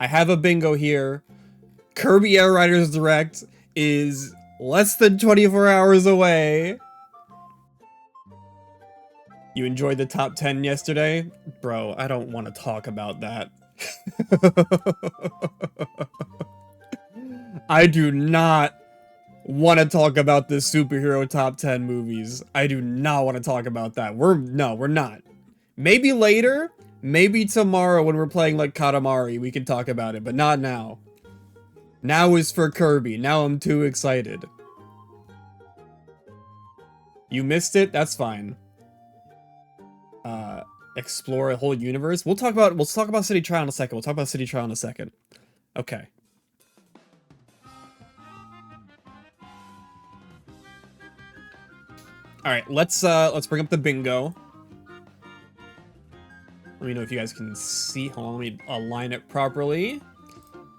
I have a bingo here. Kirby Air Riders Direct is less than 24 hours away. You enjoyed the top 10 yesterday? Bro, I don't want to talk about that. I do not want to talk about the superhero top 10 movies. I do not want to talk about that. We're not. Maybe later, maybe tomorrow when we're playing like Katamari, we can talk about it, but not now. Now is for Kirby. Now I'm too excited. You missed it? That's fine. Explore a whole universe. We'll talk about City Trial in a second. Okay. Alright, let's bring up the bingo. Let me know if you guys can see. Hold on, let me align it properly.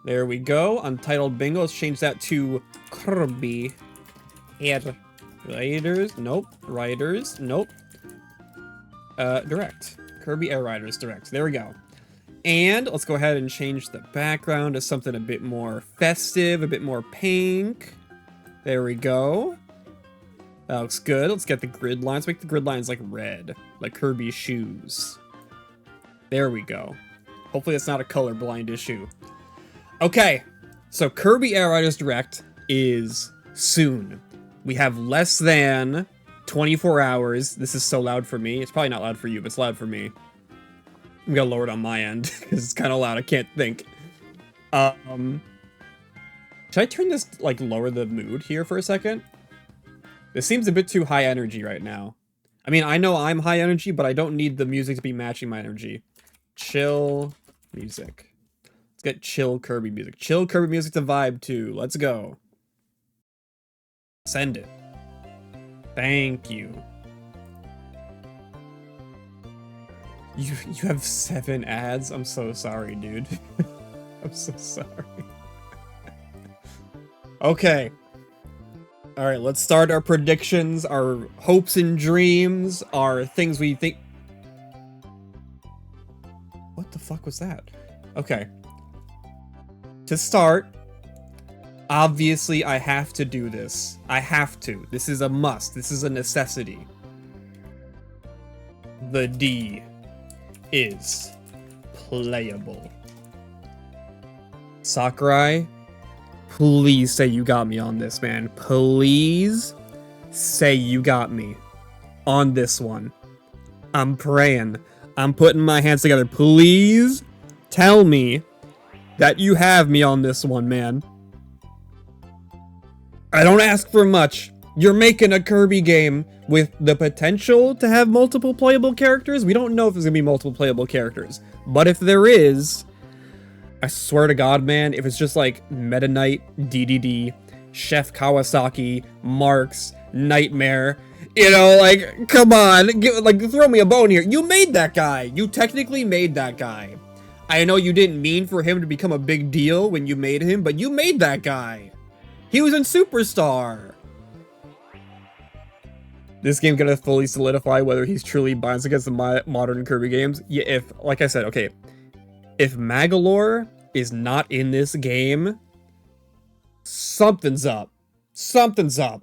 There we go. Untitled bingo. Let's change that to Kirby Air Riders. Nope. Riders. Nope. Direct. Kirby Air Riders Direct. There we go. And let's go ahead and change the background to something a bit more festive, a bit more pink. There we go. That looks good. Let's get the grid lines. Make the grid lines like red, like Kirby's shoes. There we go. Hopefully it's not a colorblind issue. Okay, so Kirby Air Riders Direct is soon. We have less than 24 hours. This is so loud for me. It's probably not loud for you, but it's loud for me. I'm gonna lower it on my end because it's kind of loud. I can't think. Should I turn this, like, lower the mood here for a second? This seems a bit too high energy right now. I mean, I know I'm high energy, but I don't need the music to be matching my energy. Chill music. Let's get chill Kirby music. Chill Kirby music to vibe to. Let's go. Send it. Thank you. You have 7 ads? I'm so sorry, dude. I'm so sorry. Okay. Alright, let's start our predictions, our hopes and dreams, our things we think... What the fuck was that? Okay. To start, obviously I have to do this. I have to. This is a must. This is a necessity. The D is playable. Sakurai, please say you got me on this, man. Please say you got me on this one. I'm praying. I'm putting my hands together. Please tell me that you have me on this one, man. I don't ask for much. You're making a Kirby game with the potential to have multiple playable characters. We don't know if there's gonna be multiple playable characters, but if there is, I swear to God, man, if it's just like Meta Knight, DDD, Chef Kawasaki, Marks, Nightmare, you know, like, come on, throw me a bone here. You made that guy. You technically made that guy. I know you didn't mean for him to become a big deal when you made him, but you made that guy. He was in Superstar. This game gonna fully solidify whether he's truly biased against the modern Kirby games. Yeah, if, like I said, okay, if Magalore is not in this game, something's up. Something's up.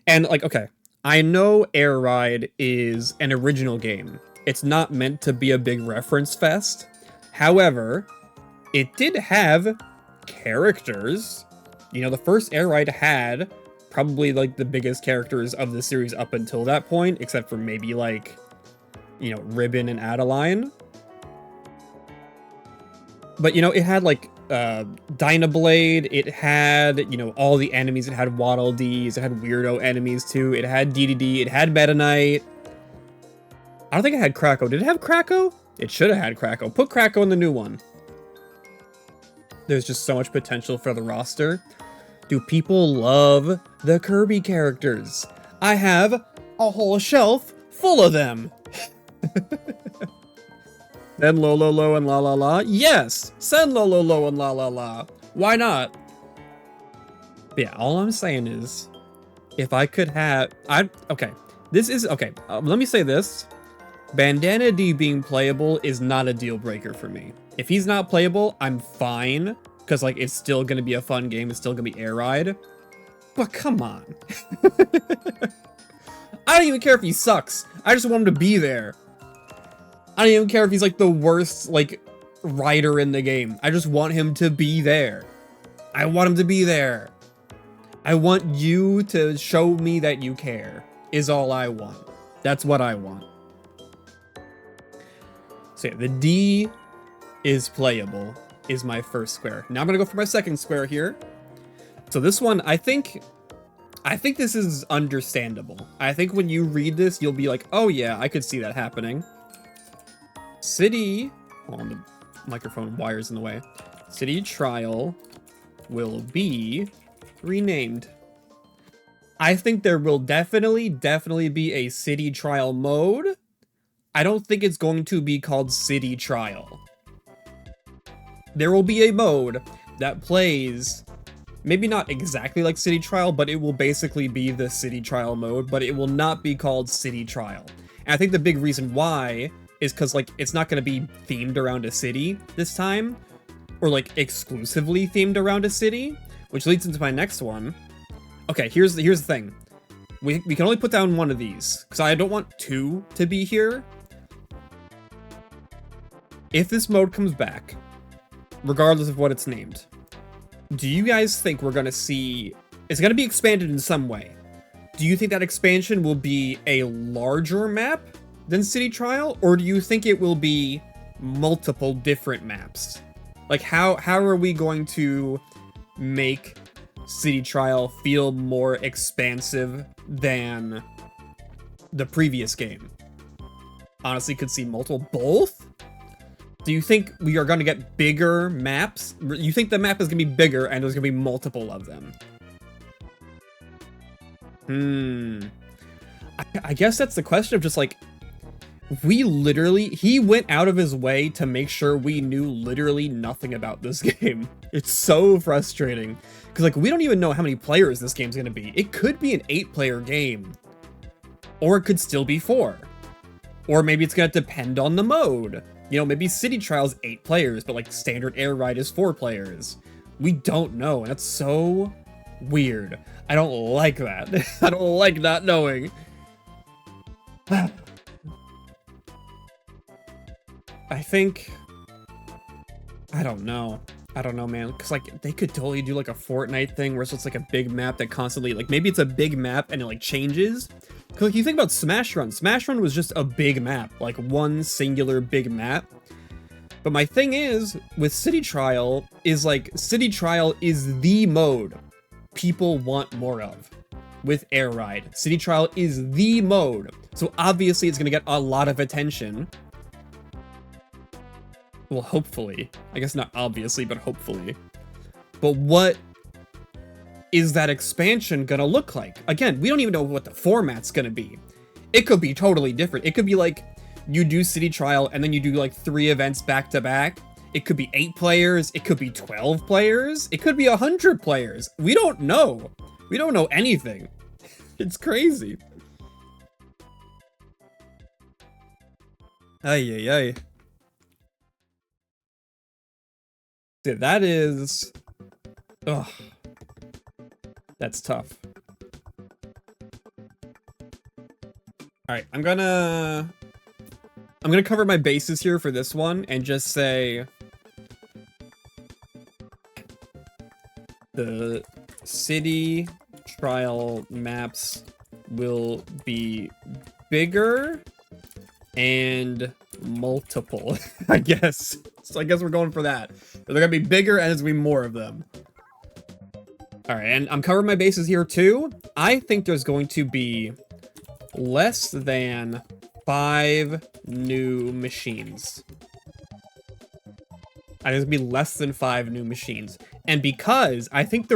And, like, okay, I know Air Ride is an original game. It's not meant to be a big reference fest. However, it did have characters. You know, the first Air Ride had probably, like, the biggest characters of the series up until that point, except for maybe, like, you know, Ribbon and Adeline. But, you know, it had, like, Dynablade, it had, you know, all the enemies, it had Waddle Dees, it had weirdo enemies, too, it had DDD, it had Meta Knight. I don't think it had Kracko. Did it have Kracko? It should have had Kracko. Put Kracko in the new one. There's just so much potential for the roster. Do people love the Kirby characters? I have a whole shelf full of them. Then Lo and La. Yes! Send Lo and La. Why not? But yeah, all I'm saying is, if I could have... Okay. This is... Okay, let me say this. Bandana D being playable is not a deal breaker for me. If he's not playable, I'm fine, because like it's still gonna be a fun game. It's still gonna be air ride. But come on. I don't even care if he sucks. I just want him to be there. I don't even care if he's like the worst like rider in the game. I just want him to be there. I want him to be there. I want you to show me that you care, is all I want. That's what I want. So yeah, the D is playable, is my first square. Now I'm gonna go for my second square here. So this one, I think this is understandable. I think when you read this, you'll be like, oh yeah, I could see that happening. City, hold on, the microphone wire's in the way. City trial will be renamed. I think there will definitely be a city trial mode. I don't think it's going to be called city trial. There will be a mode that plays, maybe not exactly like city trial, but it will basically be the city trial mode, but it will not be called city trial. And I think the big reason why is because like it's not going to be themed around a city this time, or like exclusively themed around a city, which leads into my next one. Okay, here's the thing. We can only put down one of these, because I don't want two to be here. If this mode comes back, regardless of what it's named, do you guys think we're gonna see... It's gonna be expanded in some way. Do you think that expansion will be a larger map than City Trial, or do you think it will be multiple different maps? Like, how are we going to make City Trial feel more expansive than the previous game? Honestly, could see multiple. Both? Do you think we are going to get bigger maps? You think the map is going to be bigger and there's going to be multiple of them? I guess that's the question of just like, he went out of his way to make sure we knew literally nothing about this game. It's so frustrating. Because like, we don't even know how many players this game's going to be. It could be an 8-player game. Or it could still be 4. Or maybe it's going to depend on the mode. You know, maybe City Trial's 8 players, but like standard air ride is 4 players. We don't know, and that's so weird. I don't like that. I don't like not knowing. I think... I don't know, man. Because, like, they could totally do, like, a Fortnite thing where it's just, like, a big map that constantly... Like, maybe it's a big map and it, like, changes. Because, like, you think about Smash Run. Smash Run was just a big map. Like, one singular big map. But my thing is, with City Trial, is, like, City Trial is the mode people want more of. With Air Ride. City Trial is the mode. So, obviously, it's going to get a lot of attention. Well, hopefully. I guess not obviously, but hopefully. But what is that expansion gonna look like? Again, we don't even know what the format's gonna be. It could be totally different. It could be like, you do City Trial, and then you do like 3 events back to back. It could be 8 players. It could be 12 players. It could be 100 players. We don't know. We don't know anything. It's crazy. Ay, ay, ay. Dude, that is... Ugh. That's tough. Alright, I'm gonna cover my bases here for this one and just say... The city trial maps will be bigger and multiple, I guess. So I guess we're going for that. They're gonna be bigger and there's gonna be more of them. Alright, and I'm covering my bases here too. I think there's going to be less than 5 new machines. I think there's gonna be less than 5 new machines. And because I think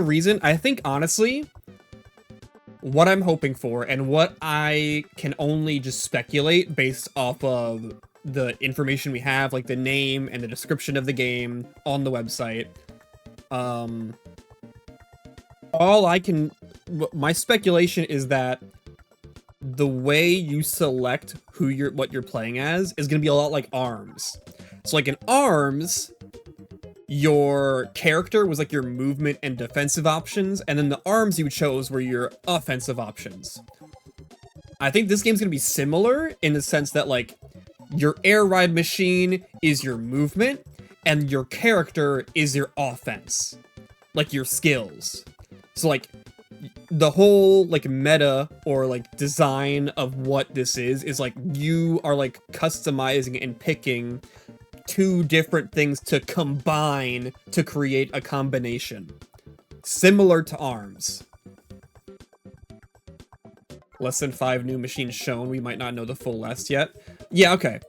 honestly, what I'm hoping for and what I can only just speculate based off of the information we have, like the name and the description of the game on the website, my speculation is that the way you select what you're playing as is going to be a lot like ARMS. So like in ARMS, your character was like your movement and defensive options, and then the arms you chose were your offensive options. I think this game's gonna be similar in the sense that like your air ride machine is your movement and your character is your offense, like your skills. So like the whole like meta or like design of what this is like you are like customizing and picking two different things to combine to create a combination. Similar to ARMS. Less than 5 new machines shown. We might not know the full list yet. Yeah, okay.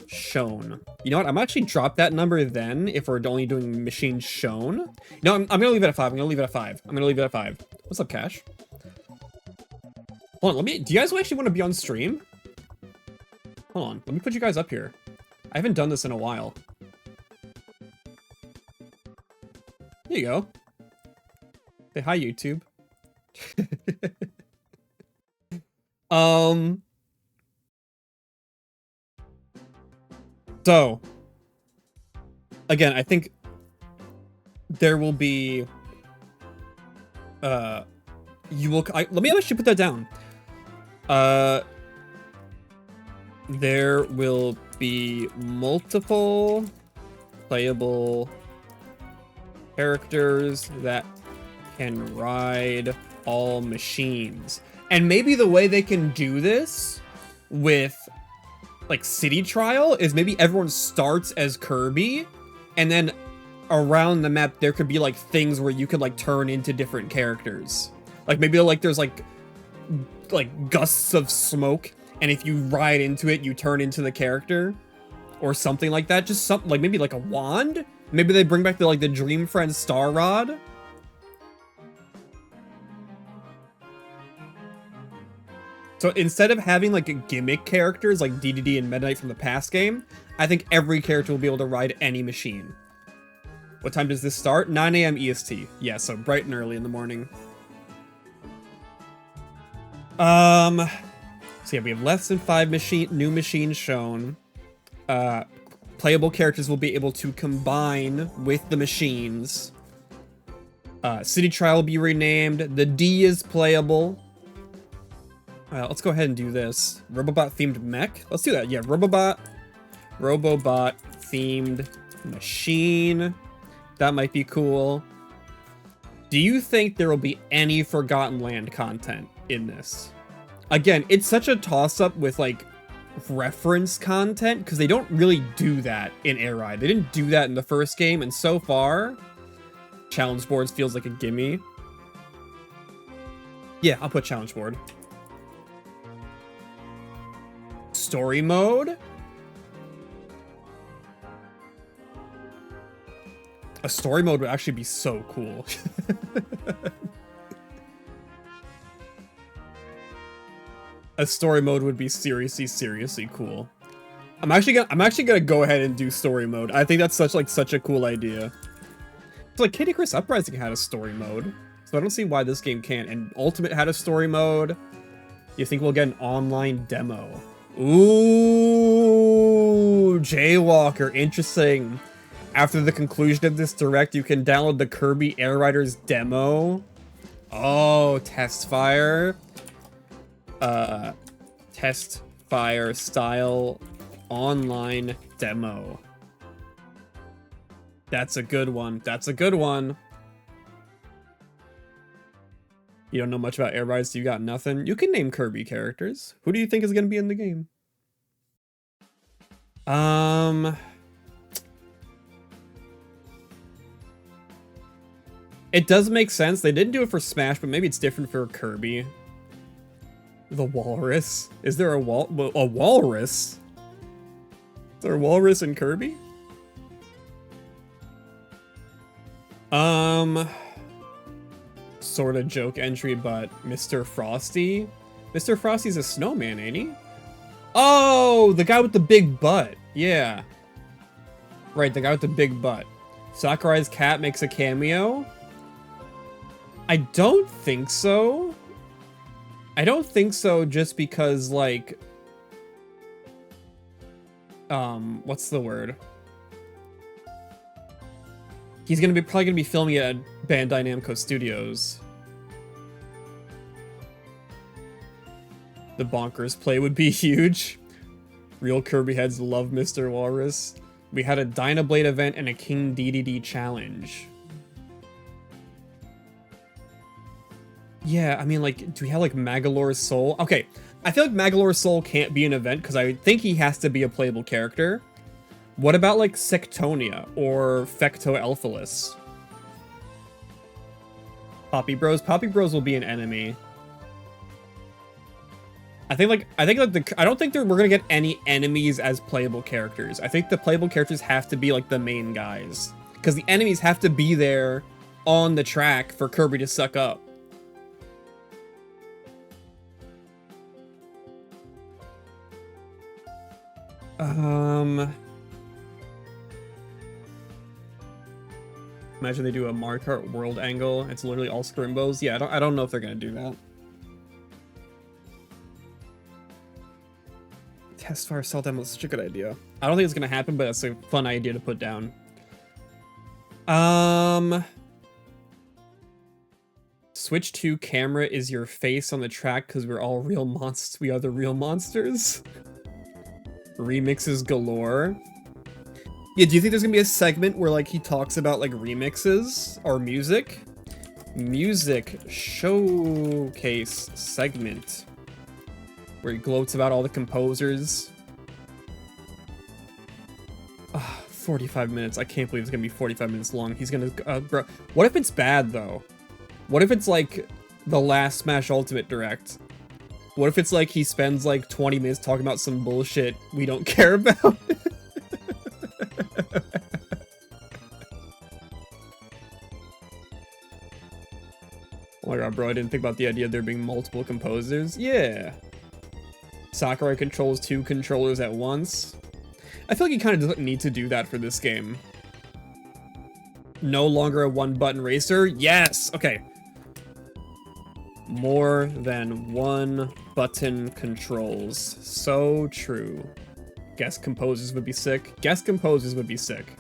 Shown. You know what? I'm actually drop that number then if we're only doing machines shown. No, I'm gonna leave it at 5. I'm gonna leave it at 5. I'm gonna leave it at 5. What's up, Cash? Hold on, do you guys actually want to be on stream? Hold on, let me put you guys up here. I haven't done this in a while. There you go. Say hi, YouTube. So, again, I think there will be, let me actually put that down. There will be multiple playable characters that can ride all machines. And maybe the way they can do this with like City Trial is maybe everyone starts as Kirby, and then around the map there could be like things where you could like turn into different characters. Like maybe like there's like gusts of smoke, and if you ride into it you turn into the character or something like that. Just something like maybe like a wand. Maybe they bring back the like the Dream Friend Star Rod. So instead of having like gimmick characters like DDD and Meta Knight from the past game, I think every character will be able to ride any machine. What time does this start? 9 AM EST. Yeah, so bright and early in the morning. So yeah, we have less than 5 new machines shown. Playable characters will be able to combine with the machines. City Trial will be renamed. The D is playable. Let's go ahead and do this. Robobot themed mech. Let's do that. Yeah, Robobot themed machine. That might be cool. Do you think there will be any Forgotten Land content in this? Again, it's such a toss-up with like reference content because they don't really do that in Air Ride. They didn't do that in the first game, and so far, challenge boards feels like a gimme. Yeah, I'll put challenge board. Story mode? A story mode would actually be so cool. A story mode would be seriously cool. I'm actually gonna go ahead and do story mode. I think that's such a cool idea. It's like Kitty Chris Uprising had a story mode, so I don't see why this game can't. And Ultimate had a story mode. You think we'll get an online demo? Ooh, Jaywalker, interesting. After the conclusion of this direct, you can download the Kirby Air Riders demo. Oh, test fire. Test fire style online demo. That's a good one. That's a good one. You don't know much about Air Rides, so you got nothing. You can name Kirby characters. Who do you think is going to be in the game? It does make sense. They didn't do it for Smash, but maybe it's different for Kirby. The Walrus. Is there a walrus? Is there a walrus in Kirby? Sort of joke entry, but Mr. Frosty? Mr. Frosty's a snowman, ain't he? Oh, the guy with the big butt. Yeah. Right, the guy with the big butt. Sakurai's cat makes a cameo? I don't think so. I don't think so just because, like... what's the word? He's probably gonna be filming it at Bandai Namco Studios. The bonkers play would be huge. Real Kirby heads love Mr. Walrus. We had a Dynablade event and a King DDD challenge. Yeah, I mean, like, do we have, like, Magalore's Soul? Okay, I feel like Magalore's Soul can't be an event because I think he has to be a playable character. What about, like, Sectonia or Fectoelphalus? Poppy Bros? Poppy Bros will be an enemy. I don't think we're gonna get any enemies as playable characters. I think the playable characters have to be like the main guys, because the enemies have to be there on the track for Kirby to suck up. Imagine they do a Mario Kart World angle. It's literally all Scrimbos. Yeah, I don't know if they're gonna do that. Test fire cell demo is such a good idea. I don't think it's gonna happen, but it's a fun idea to put down. Switch to camera is your face on the track because we're all real monsters. We are the real monsters. Remixes galore. Yeah, do you think there's gonna be a segment where like he talks about like remixes or music? Music showcase segment. Where he gloats about all the composers. 45 minutes. I can't believe it's gonna be 45 minutes long. He's gonna, bro. What if it's bad though? What if it's like the last Smash Ultimate Direct? What if it's like he spends like 20 minutes talking about some bullshit we don't care about? Oh my god, bro, I didn't think about the idea of there being multiple composers. Yeah. Sakurai controls 2 controllers at once. I feel like he kind of doesn't need to do that for this game. No longer a one-button racer? Yes! Okay. More than one button controls. So true. Guest composers would be sick. Guest composers would be sick.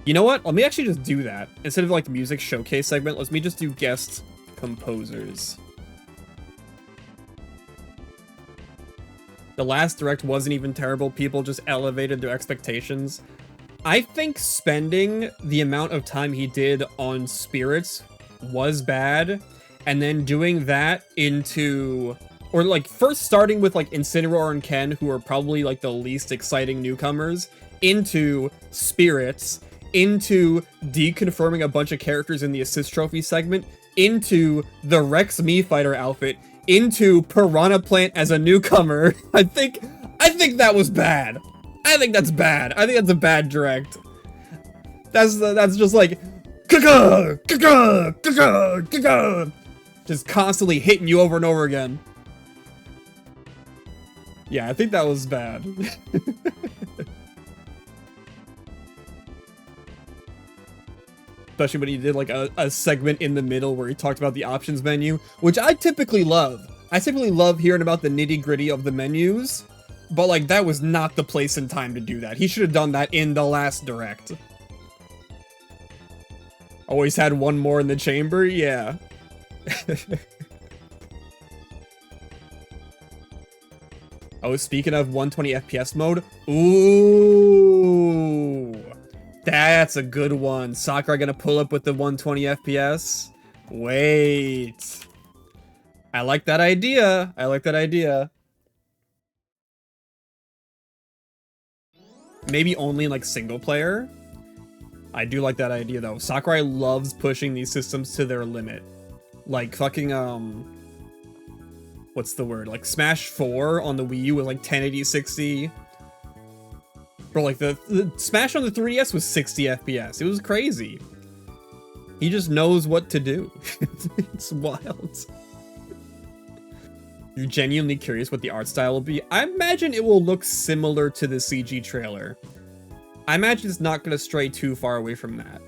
You know what? Let me actually just do that. Instead of like the music showcase segment, let me just do guest composers. The last direct wasn't even terrible. People just elevated their expectations. I think spending the amount of time he did on Spirits was bad, and then doing that into, or like first starting with like Incineroar and Ken, who are probably like the least exciting newcomers, into Spirits, into deconfirming a bunch of characters in the assist trophy segment, into the Rex Mii Fighter outfit, into Piranha Plant as a newcomer. I think that was bad. I think that's bad. I think that's a bad direct. That's just like just constantly hitting you over and over again. Yeah, I think that was bad. Especially when he did like a segment in the middle where he talked about the options menu, which I typically love. I typically love hearing about the nitty-gritty of the menus, but like that was not the place and time to do that. He should have done that in the last direct. Always had one more in the chamber? Yeah. Oh, speaking of 120 FPS mode, ooh, that's a good one. Sakurai gonna pull up with the 120 FPS? Wait. I like that idea. I like that idea. Maybe only in like single player. I do like that idea though. Sakurai loves pushing these systems to their limit. Like fucking what's the word? Like Smash 4 on the Wii U was like 1080 60. Bro, like the Smash on the 3DS was 60 FPS. It was crazy. He just knows what to do. It's wild. You're genuinely curious what the art style will be? I imagine it will look similar to the CG trailer. I imagine it's not going to stray too far away from that.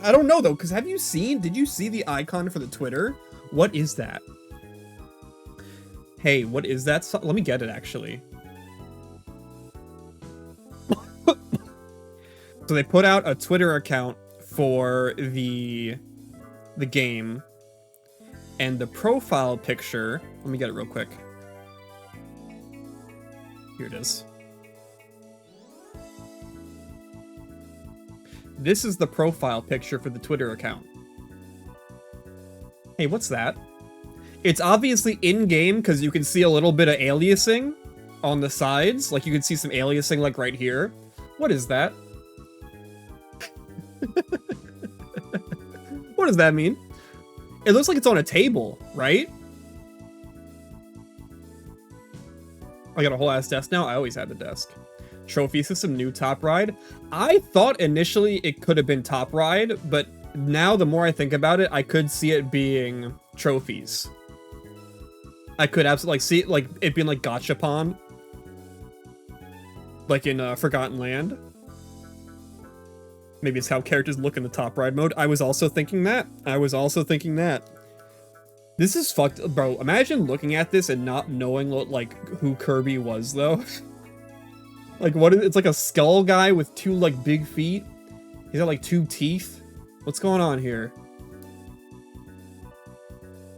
I don't know though, because did you see the icon for the Twitter? What is that? Hey, what is that? Let me get it actually. So they put out a Twitter account for the game, and the profile picture, let me get it real quick. Here it is. This is the profile picture for the Twitter account. Hey, what's that? It's obviously in-game because you can see a little bit of aliasing on the sides. Like, you can see some aliasing, like, right here. What is that? What does that mean? It looks like it's on a table, right? I got a whole ass desk now. I always had the desk. Trophy system, new top ride. I thought initially it could have been top ride, but now the more I think about it, I could see it being trophies. I could absolutely see it, like it being like Gachapon, like in Forgotten Land. Maybe it's how characters look in the top ride mode. I was also thinking that. This is fucked, bro. Imagine looking at this and not knowing what, like, who Kirby was, though. Like, what is it's like a skull guy with two, like, big feet. He's got, like, two teeth. What's going on here?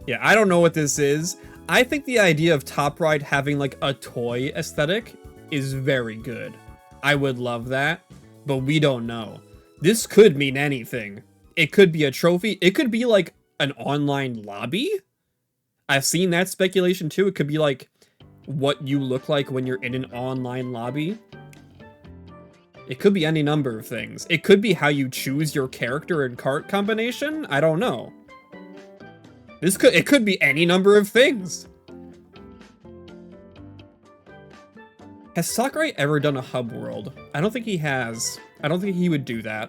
Yeah, I don't know what this is. I think the idea of Top Ride having, like, a toy aesthetic is very good. I would love that, but we don't know. This could mean anything. It could be a trophy. It could be, like, an online lobby. I've seen that speculation, too. It could be, like, what you look like when you're in an online lobby. It could be any number of things. It could be how you choose your character and cart combination. I don't know. It could be any number of things. Has Sakurai ever done a hub world? I don't think he has. I don't think he would do that.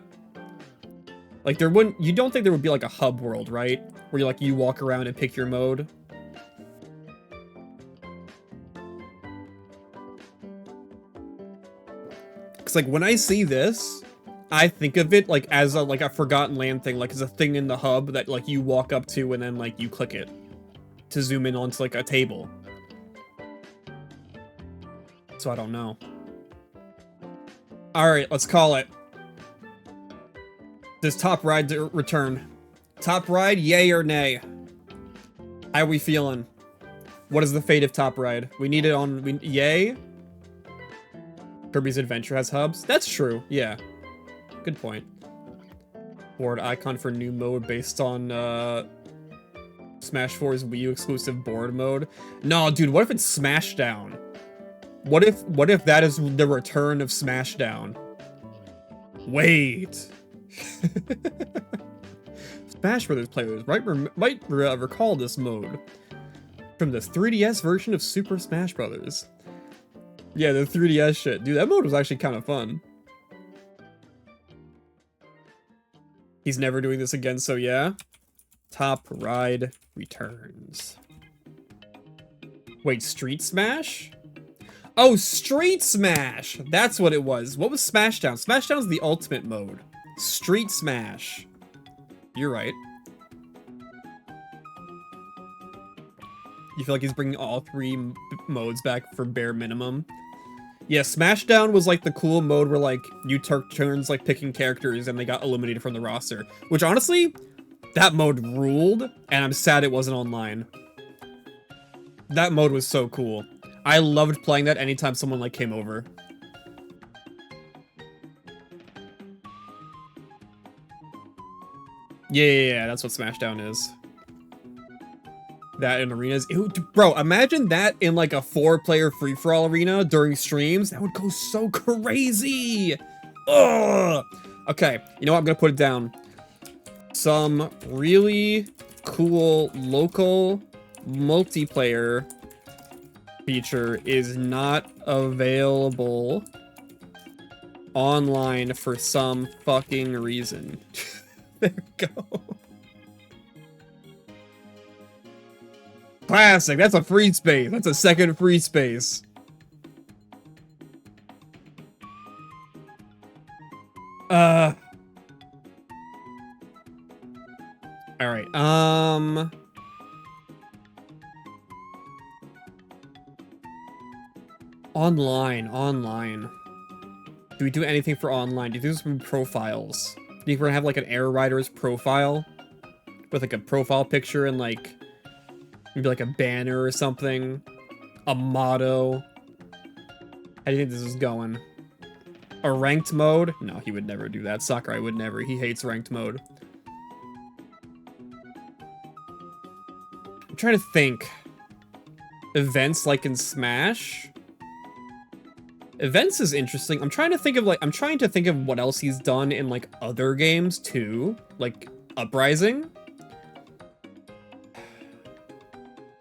Like, you don't think there would be like a hub world, right? Where you walk around and pick your mode. Cause like when I see this, I think of it like as a Forgotten Land thing, like as a thing in the hub that like you walk up to and then like you click it to zoom in onto like a table. So I don't know. All right, let's call it. Does Top Ride return? Top Ride, yay or nay? How are we feeling? What is the fate of Top Ride? We need it on yay? Kirby's Adventure has hubs? That's true, yeah. Good point. Board icon for new mode based on Smash 4's Wii U exclusive board mode. No, dude, what if it's Smashdown? What if that is the return of Smashdown? Wait. Smash Brothers players might recall this mode from the 3DS version of Super Smash Brothers. Yeah, the 3DS shit. Dude, that mode was actually kind of fun. He's never doing this again, so yeah. Top Ride returns. Wait, Street Smash? Oh, Street Smash! That's what it was. What was Smashdown? Smashdown is the ultimate mode. Street Smash. You're right. You feel like he's bringing all three modes back for bare minimum? Yeah, Smashdown was like the cool mode where like you took turns like picking characters and they got eliminated from the roster. Which honestly, that mode ruled, and I'm sad it wasn't online. That mode was so cool. I loved playing that anytime someone like came over. Yeah, that's what Smashdown is. That in arenas. Ew, bro, imagine that in like a 4-player free-for-all arena during streams. That would go so crazy. Ugh. Okay, you know what? I'm gonna put it down. Some really cool local multiplayer feature is not available online for some fucking reason. There we go. Classic. That's a free space. That's a second free space. All right. Online. Do we do anything for online? Do you think there's some profiles? Do you think we're gonna have like an Air Rider's profile? With like a profile picture and like maybe like a banner or something? A motto? How do you think this is going? A ranked mode? No, he would never do that. Sakurai would never. He hates ranked mode. I'm trying to think. Events like in Smash? Events is interesting. I'm trying to think of what else he's done in like other games too. Like Uprising.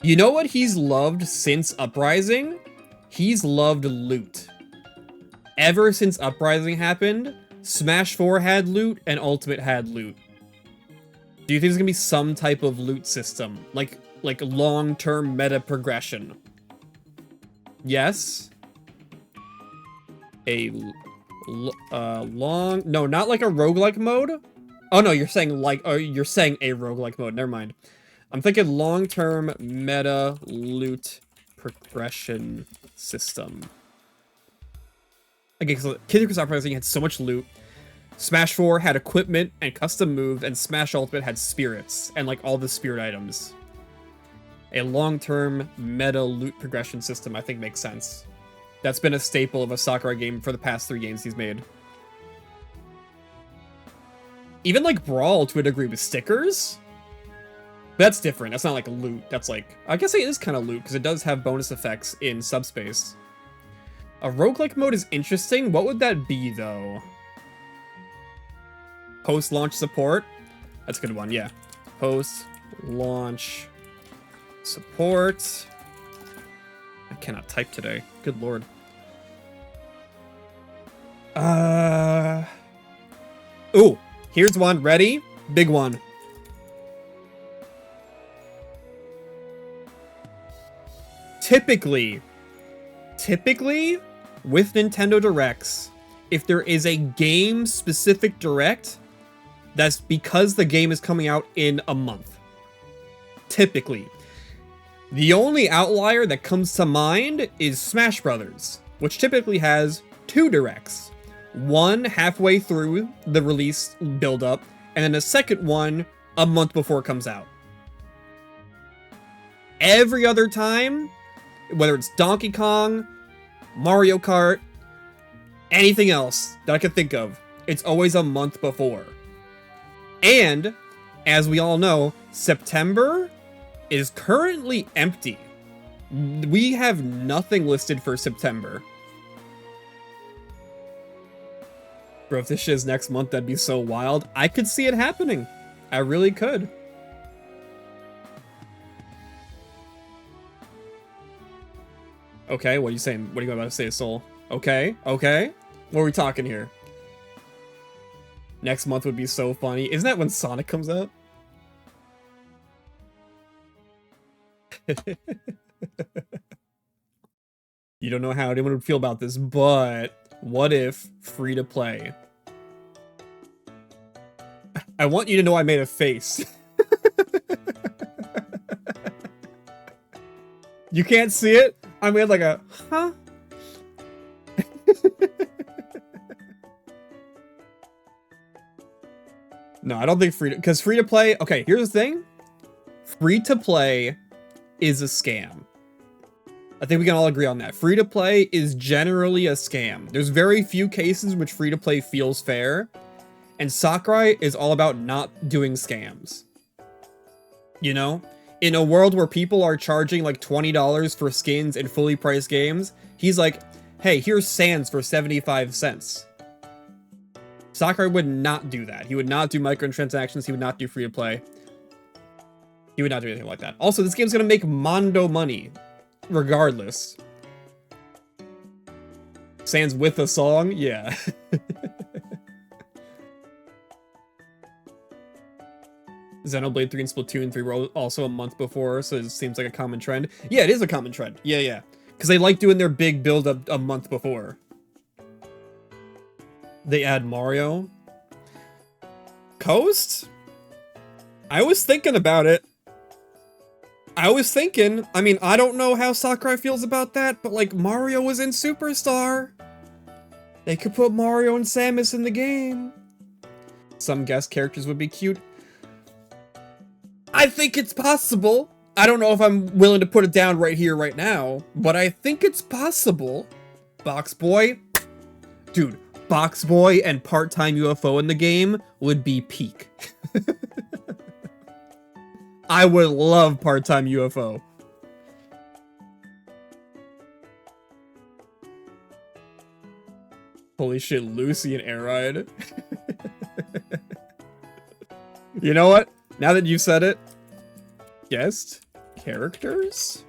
You know what he's loved since Uprising? He's loved loot. Ever since Uprising happened, Smash 4 had loot and Ultimate had loot. Do you think there's gonna be some type of loot system? Like long-term meta progression? Yes? No, not like a roguelike mode? Oh no, you're saying you're saying a roguelike mode, never mind. I'm thinking long-term meta loot progression system. Okay, so Kid Icarus Uprising had so much loot. Smash 4 had equipment and custom moves, and Smash Ultimate had spirits and like all the spirit items. A long-term meta loot progression system I think makes sense. That's been a staple of a Sakurai game for the past 3 games he's made. Even like Brawl to a degree with stickers? That's different. That's not like loot. That's like... I guess it is kind of loot, because it does have bonus effects in Subspace. A roguelike mode is interesting. What would that be, though? Post-launch support? That's a good one, yeah. Post-launch support. I cannot type today. Good lord. Ooh, here's one. Ready? Big one. Typically, with Nintendo Directs, if there is a game-specific Direct, that's because the game is coming out in a month. Typically. The only outlier that comes to mind is Smash Brothers, which typically has 2 Directs. One halfway through the release build-up, and then a second one a month before it comes out. Every other time, whether it's Donkey Kong, Mario Kart, anything else that I can think of, it's always a month before. And, as we all know, September is currently empty. We have nothing listed for September. Bro, if this shit is next month, that'd be so wild. I could see it happening. I really could. Okay, what are you saying? What are you about to say, Soul? Okay, okay. What are we talking here? Next month would be so funny. Isn't that when Sonic comes out? You don't know how anyone would feel about this, but what if free-to-play? I want you to know I made a face. You can't see it? I made like a, huh? No, I don't think because free-to-play, okay, here's the thing. Free-to-play is a scam. I think we can all agree on that. Free-to-play is generally a scam. There's very few cases in which free-to-play feels fair, and Sakurai is all about not doing scams. You know? In a world where people are charging like $20 for skins in fully priced games, he's like, hey, here's Sans for 75 cents. Sakurai would not do that. He would not do microtransactions. He would not do free-to-play. He would not do anything like that. Also, this game's gonna make Mondo money, regardless. Sans with a song? Yeah. Xenoblade 3 and Splatoon 3 were also a month before, so it seems like a common trend. Yeah, it is a common trend. Yeah, yeah. Because they like doing their big build-up a month before. They add Mario. Coast? I was thinking about it. I mean, I don't know how Sakurai feels about that, but like, Mario was in Superstar. They could put Mario and Samus in the game. Some guest characters would be cute. I think it's possible. I don't know if I'm willing to put it down right here, right now, but I think it's possible. Box Boy. Dude, Box Boy and part-time UFO in the game would be peak. I would love part-time UFO. Holy shit, Lucy and Air Ride. You know what? Now that you said it, guest characters?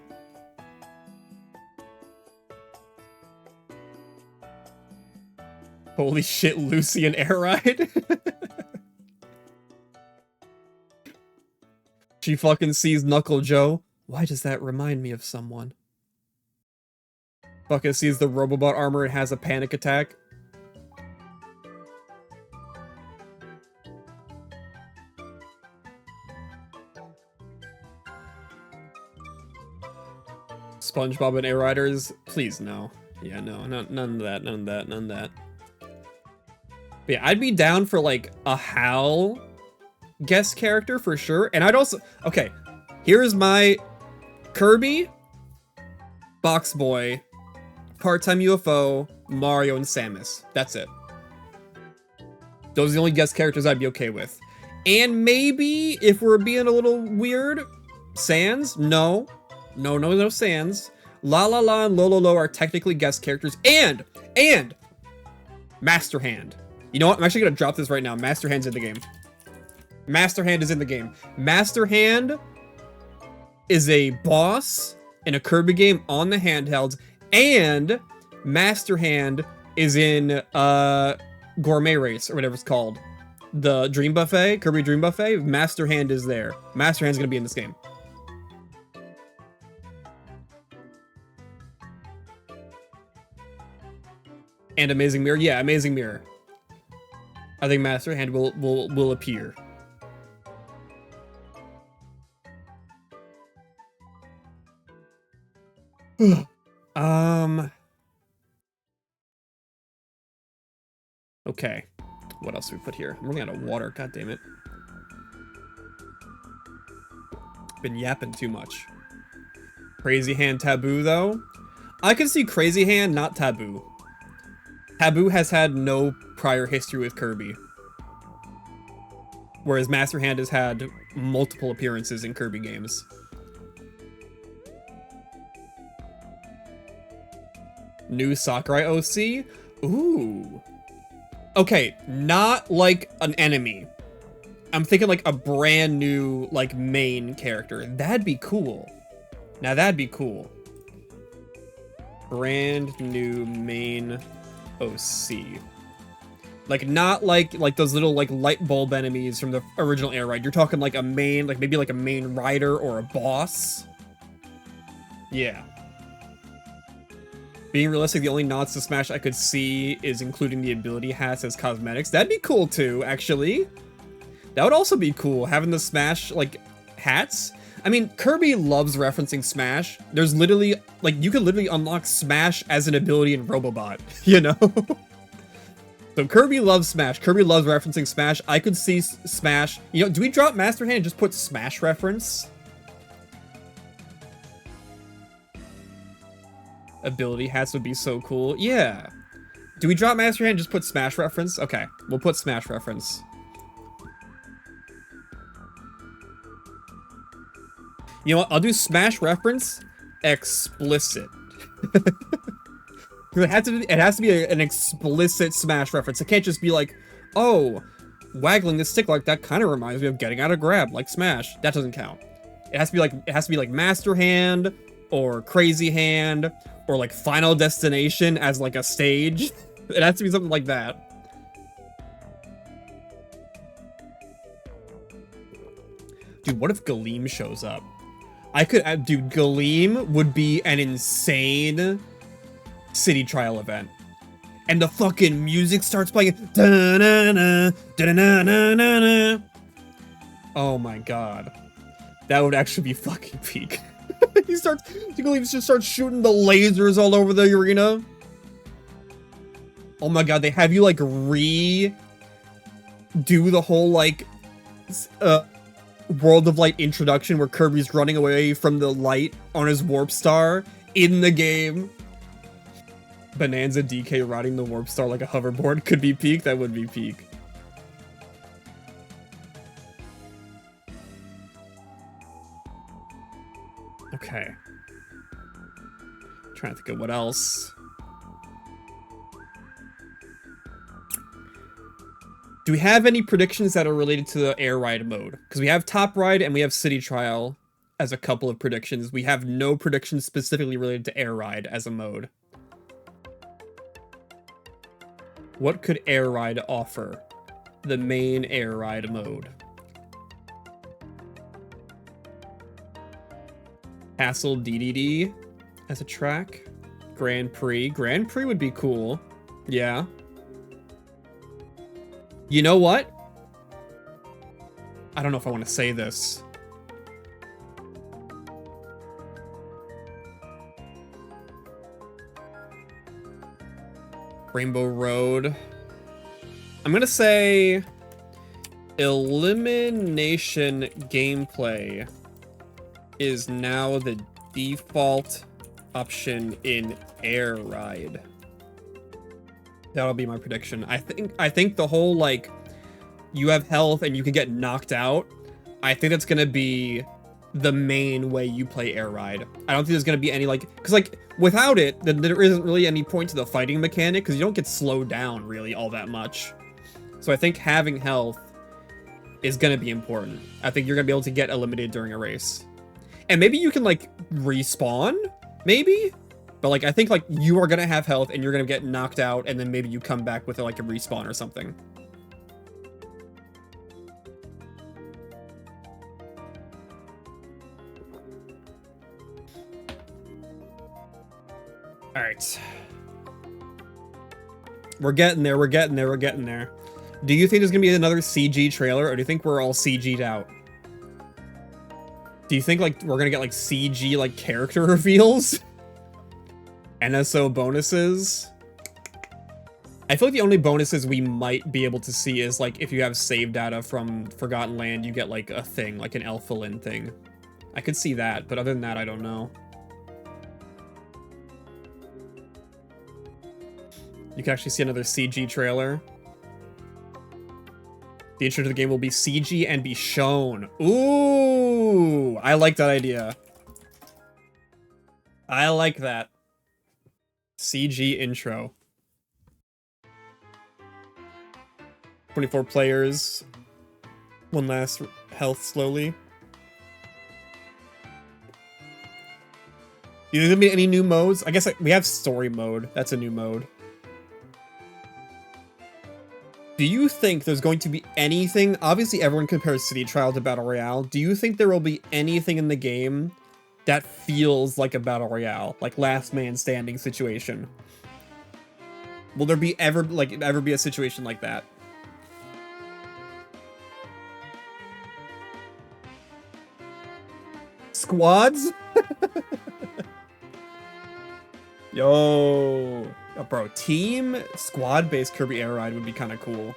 Holy shit, Lucy and Air Ride. She fucking sees Knuckle Joe. Why does that remind me of someone? Fucking sees the Robobot armor and has a panic attack. SpongeBob and Air Riders? Please, no. Yeah, no, none of that, none of that, none of that. But yeah, I'd be down for, like, a Hal guest character for sure. And I'd also... Okay, here's my Kirby, Box Boy, part-time UFO, Mario, and Samus. That's it. Those are the only guest characters I'd be okay with. And maybe, if we're being a little weird, Sans? No. No Sans. La La La and Lolo are technically guest characters. And Master Hand. You know what? I'm actually going to drop this right now. Master Hand's in the game. Master Hand is in the game. Master Hand is a boss in a Kirby game on the handhelds. And Master Hand is in Gourmet Race, or whatever it's called. The Dream Buffet, Kirby Dream Buffet. Master Hand is there. Master Hand's going to be in this game. And Amazing Mirror. Yeah, Amazing Mirror. I think Master Hand will appear. Okay. What else do we put here? I'm running out of water. God damn it. Been yapping too much. Crazy Hand Taboo, though. I can see Crazy Hand, not Taboo. Taboo has had no prior history with Kirby. Whereas Master Hand has had multiple appearances in Kirby games. New Sakurai OC? Ooh. Okay, not like an enemy. I'm thinking like a brand new, like, main character. That'd be cool. Now that'd be cool. Brand new main OC. Like, not like those little, like, light bulb enemies from the original Air Ride. You're talking like a main, like maybe like a main rider or a boss. Yeah. Being realistic, the only nods to Smash I could see is including the ability hats as cosmetics. That'd be cool too, actually. That would also be cool, having the Smash, like, hats. I mean, Kirby loves referencing Smash. There's literally, like, you could literally unlock Smash as an ability in Robobot, you know? So Kirby loves Smash. Kirby loves referencing Smash. I could see Smash. You know, do we drop Master Hand and just put Smash reference? Ability hats would be so cool. Yeah. Do we drop Master Hand and just put Smash reference? Okay, we'll put Smash reference. You know what? I'll do Smash reference explicit. it has to be an explicit Smash reference. It can't just be like, oh, waggling the stick like that kind of reminds me of getting out of grab like Smash. That doesn't count. It has to be like Master Hand or Crazy Hand or like Final Destination as like a stage. It has to be something like that. Dude, what if Galeem shows up? Dude, Galeem would be an insane city trial event. And the fucking music starts playing. Da-na-na, da-na-na-na-na. Oh my god. That would actually be fucking peak. Galeem just starts shooting the lasers all over the arena. Oh my god, they have you like do the whole like World of Light introduction where Kirby's running away from the light on his warp star in the game. Bonanza DK riding the warp star like a hoverboard could be peak. That would be peak. Okay. Trying to think of what else. Do we have any predictions that are related to the air ride mode? Because we have top ride and we have city trial as a couple of predictions. We have no predictions specifically related to air ride as a mode. What could air ride offer? The main air ride mode. Castle DDD as a track. Grand Prix. Grand Prix would be cool. Yeah. You know what? I don't know if I want to say this. Rainbow Road. I'm gonna say elimination gameplay is now the default option in air ride. That'll be my prediction. I think the whole like you have health and you can get knocked out, I think that's gonna be the main way you play air ride. I don't think there's gonna be any like, because like without it, then there isn't really any point to the fighting mechanic because you don't get slowed down really all that much. So I think having health is gonna be important. I think you're gonna be able to get eliminated during a race. And maybe you can like respawn, maybe? But like I think like you are gonna have health and you're gonna get knocked out and then maybe you come back with like a respawn or something. All right. We're getting there, we're getting there, we're getting there. Do you think there's gonna be another CG trailer or do you think we're all CG'd out? Do you think like we're gonna get like CG like character reveals? NSO bonuses? I feel like the only bonuses we might be able to see is like if you have save data from Forgotten Land, you get like a thing, like an Elfalin thing. I could see that, but other than that, I don't know. You can actually see another CG trailer. The intro to the game will be CG and be shown. Ooh, I like that idea. I like that. CG intro. 24 players. One last health slowly. Is there gonna be any new modes? I guess we have story mode. That's a new mode. Do you think there's going to be anything? Obviously, everyone compares City Trial to Battle Royale. Do you think there will be anything in the game that feels like a Battle Royale, like last man standing situation? Will there be ever be a situation like that? Squads? Yo. Oh, bro, team squad-based Kirby Air Ride would be kind of cool.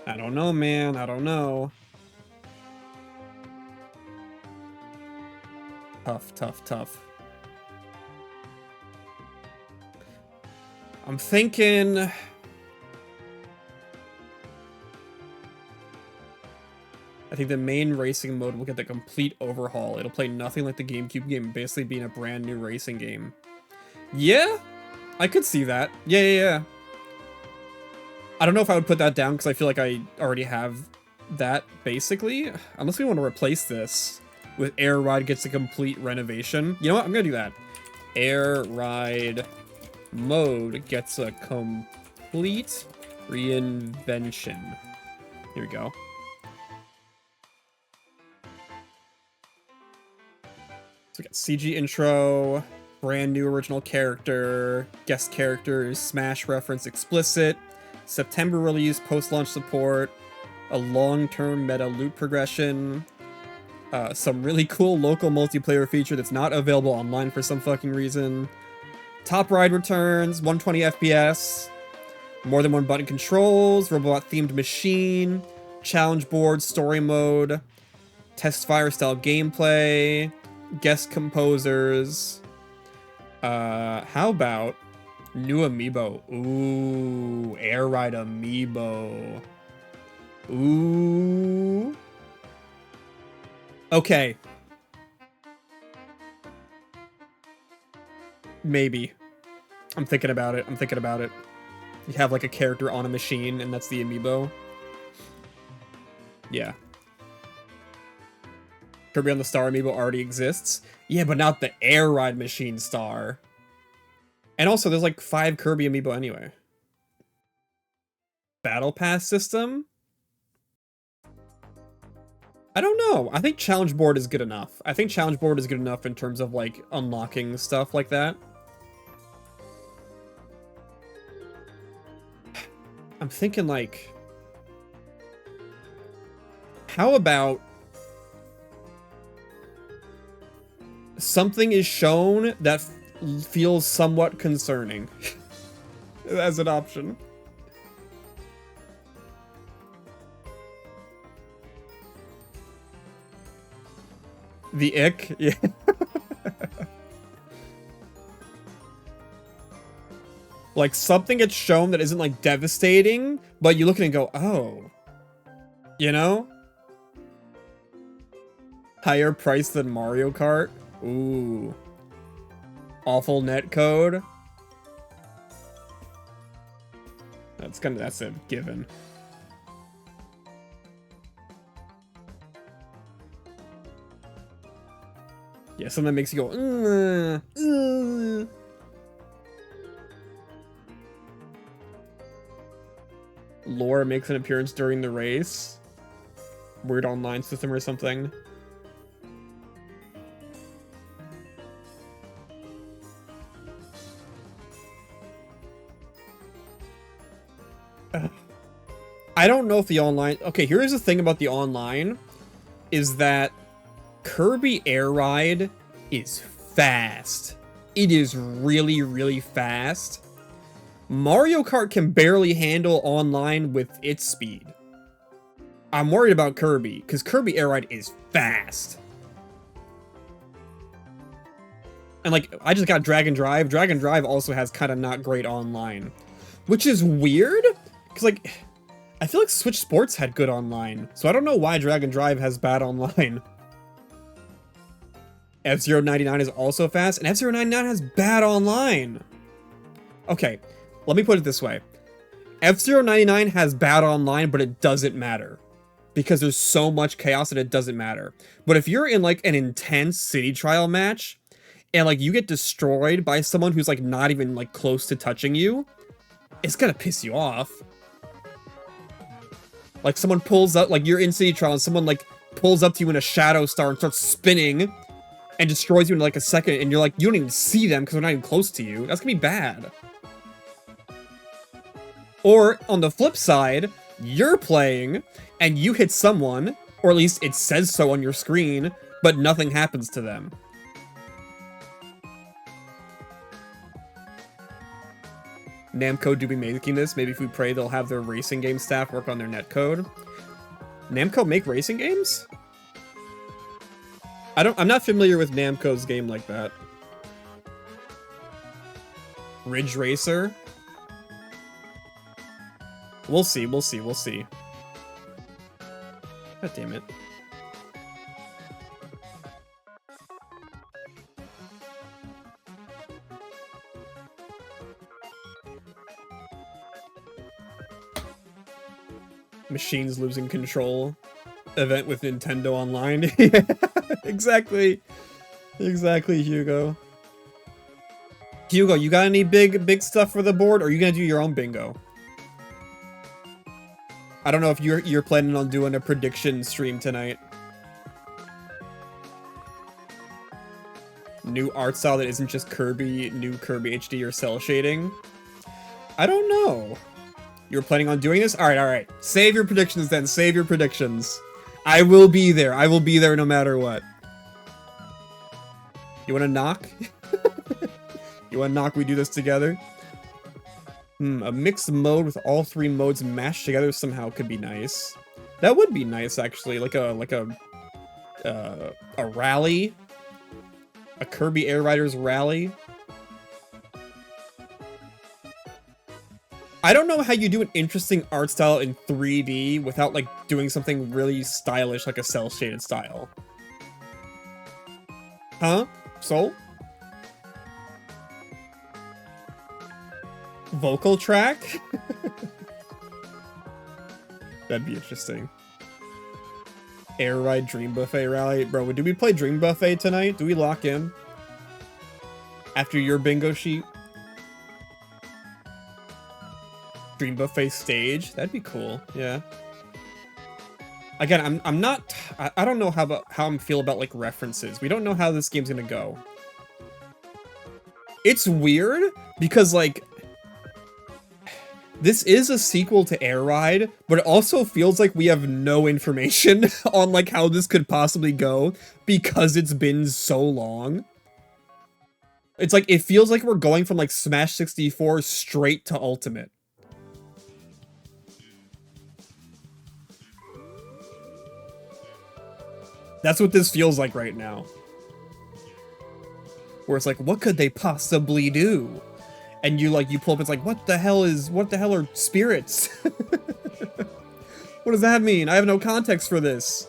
I don't know, man. I don't know. Tough, tough, tough. I'm thinking... I think the main racing mode will get the complete overhaul. It'll play nothing like the GameCube game, basically being a brand new racing game. Yeah, I could see that. Yeah. I don't know if I would put that down because I feel like I already have that, basically. Unless we want to replace this with Air Ride gets a complete renovation. You know what? I'm going to do that. Air Ride mode gets a complete reinvention. Here we go. So we got CG intro, brand new original character, guest characters, Smash reference explicit, September release, post-launch support, a long-term meta loot progression, some really cool local multiplayer feature that's not available online for some fucking reason, Top Ride returns, 120 FPS, more than one button controls, robot-themed machine, challenge board, story mode, test fire style gameplay, guest composers. How about new amiibo? Ooh, Air Ride amiibo. Ooh. Okay. Maybe. I'm thinking about it. I'm thinking about it. You have like a character on a machine and that's the amiibo. Yeah. Kirby on the Star amiibo already exists. Yeah, but not the Air Ride machine star. And also, there's like 5 Kirby amiibo anyway. Battle Pass system? I don't know. I think Challenge Board is good enough. I think Challenge Board is good enough in terms of like unlocking stuff like that. I'm thinking like, how about something is shown that feels somewhat concerning as an option. The ick? Yeah. Like something gets shown that isn't like devastating, but you look at it and go, oh. You know? Higher price than Mario Kart? Ooh. Awful netcode? That's a given. Yeah, something that makes you go, Lore makes an appearance during the race. Weird online system or something. I don't know if the online... Okay, here's the thing about the online, is that Kirby Air Ride is fast. It is really, really fast. Mario Kart can barely handle online with its speed. I'm worried about Kirby, because Kirby Air Ride is fast. And like, I just got Dragon Drive. Dragon Drive also has kind of not great online. Which is weird, because like... I feel like Switch Sports had good online, so I don't know why Dragon Drive has bad online. F-Zero 99 is also fast, and F-Zero 99 has bad online. Okay, let me put it this way. F-Zero 99 has bad online, but it doesn't matter. Because there's so much chaos that it doesn't matter. But if you're in like an intense city trial match, and like you get destroyed by someone who's like not even like close to touching you, it's gonna piss you off. Like someone pulls up, like you're in City Trial and someone like pulls up to you in a Shadow Star and starts spinning and destroys you in like a second and you're like, you don't even see them because they're not even close to you. That's gonna be bad. Or on the flip side, you're playing and you hit someone, or at least it says so on your screen, but nothing happens to them. Namco do be making this. Maybe if we pray they'll have their racing game staff work on their netcode. Namco make racing games? I'm not familiar with Namco's game like that. Ridge Racer? We'll see, we'll see, we'll see. God damn it. Machines losing control. Event with Nintendo Online. Yeah, exactly. Exactly, Hugo. Hugo, you got any big stuff for the board, or are you gonna do your own bingo? I don't know if you're planning on doing a prediction stream tonight. New art style that isn't just Kirby, new Kirby HD or cell shading. I don't know. You're planning on doing this? Alright, alright. Save your predictions then. Save your predictions. I will be there. I will be there no matter what. You wanna knock? You You want to knock? We do this together. A mixed mode with all 3 modes mashed together somehow could be nice. That would be nice, actually. Like a rally, a Kirby Air Riders rally. I don't know how you do an interesting art style in 3D without like doing something really stylish, like a cell shaded style. Huh? Soul? Vocal track? That'd be interesting. Air Ride Dream Buffet Rally. Bro, do we play Dream Buffet tonight? Do we lock in? After your bingo sheet? Dream Buffet stage? That'd be cool, yeah. Again, I'm not... I don't know how I'm feel about, like, references. We don't know how this game's gonna go. It's weird, because, like... This is a sequel to Air Ride, but it also feels like we have no information on, like, how this could possibly go, because it's been so long. It's like, it feels like we're going from, like, Smash 64 straight to Ultimate. That's what this feels like right now. Where it's like, what could they possibly do? And you pull up, it's like, what the hell are spirits? What does that mean? I have no context for this.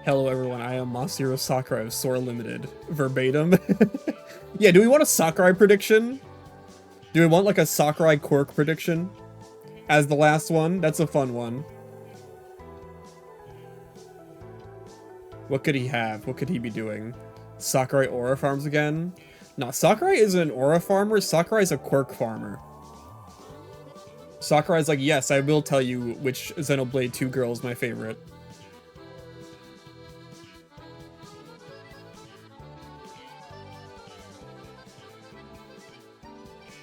Hello everyone, I am Masahiro Sakurai of Sora Limited. Verbatim. Yeah, do we want a Sakurai prediction? Do we want like a Sakurai quirk prediction? As the last one? That's a fun one. What could he have? What could he be doing? Sakurai Aura farms again? No, Sakurai isn't an Aura farmer. Sakurai's a quirk farmer. Sakurai's like, yes, I will tell you which Xenoblade 2 girl is my favorite.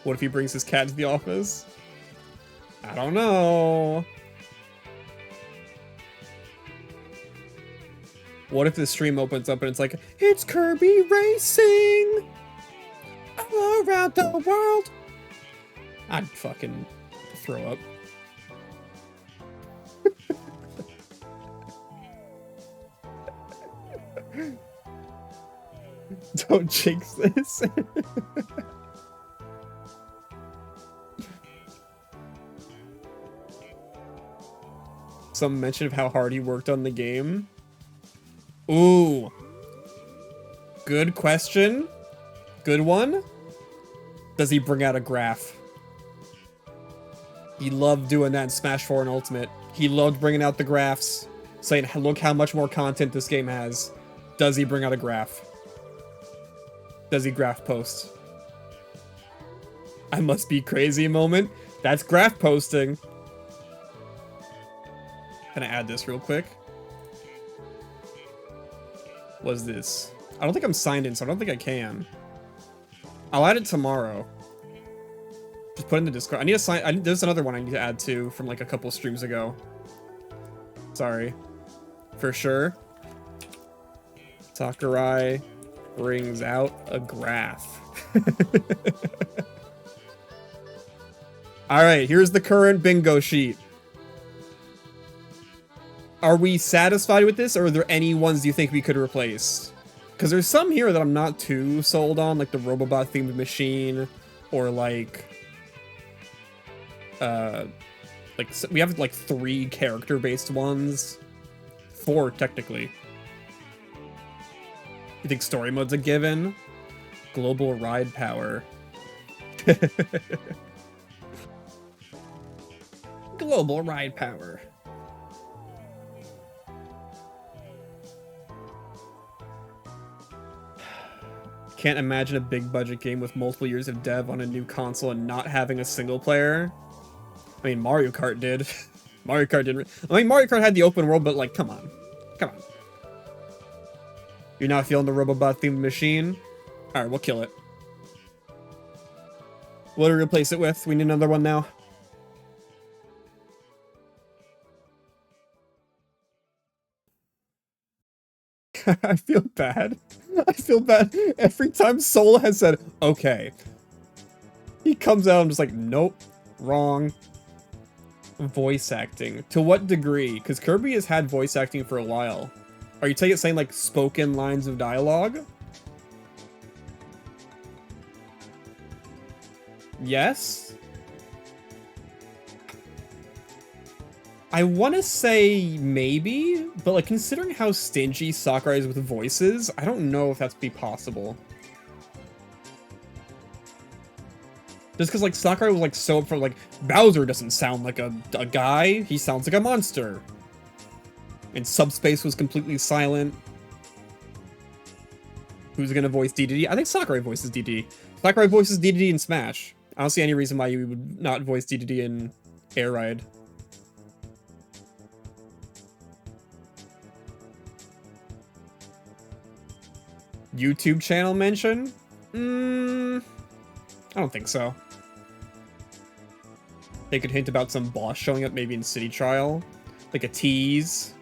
What if he brings his cat to the office? I don't know. What if this stream opens up and it's like, it's Kirby racing all around the world? I'd fucking throw up. Don't jinx this. Some mention of how hard he worked on the game. Ooh. Good question. Good one. Does he bring out a graph? He loved doing that in Smash 4 and Ultimate. He loved bringing out the graphs, saying, look how much more content this game has. Does he bring out a graph? Does he graph post? I must be crazy moment. That's graph posting. Can I add this real quick? What is this? I don't think I'm signed in, so I don't think I can. I'll add it tomorrow. Just put in the Discord. I need to sign. There's another one I need to add to from like a couple streams ago. Sorry. For sure. Sakurai brings out a graph. Alright, here's the current bingo sheet. Are we satisfied with this, or are there any ones you think we could replace? Because there's some here that I'm not too sold on, like the Robobot-themed machine, or like we have like 3 character-based ones. 4, technically. You think story mode's a given? Global ride power. Global ride power. Can't imagine a big budget game with multiple years of dev on a new console and not having a single player. I mean, Mario Kart did. Mario Kart didn't. I mean, Mario Kart had the open world, but like, come on. Come on. You're not feeling the Robobot themed machine? Alright, we'll kill it. What do we replace it with? We need another one now. I feel bad. I feel bad every time Soul has said, okay. He comes out and just like, nope, wrong. Voice acting. To what degree? Because Kirby has had voice acting for a while. Are you saying like spoken lines of dialogue? Yes? I want to say maybe, but like considering how stingy Sakurai is with voices, I don't know if that's be possible. Just because like Sakurai was like so upfront, like Bowser doesn't sound like a guy, he sounds like a monster. And Subspace was completely silent. Who's gonna voice DDD? I think Sakurai voices DDD. Sakurai voices DDD in Smash. I don't see any reason why you would not voice DDD in Air Ride. YouTube channel mention? I don't think so. They could hint about some boss showing up maybe in City Trial. Like a tease.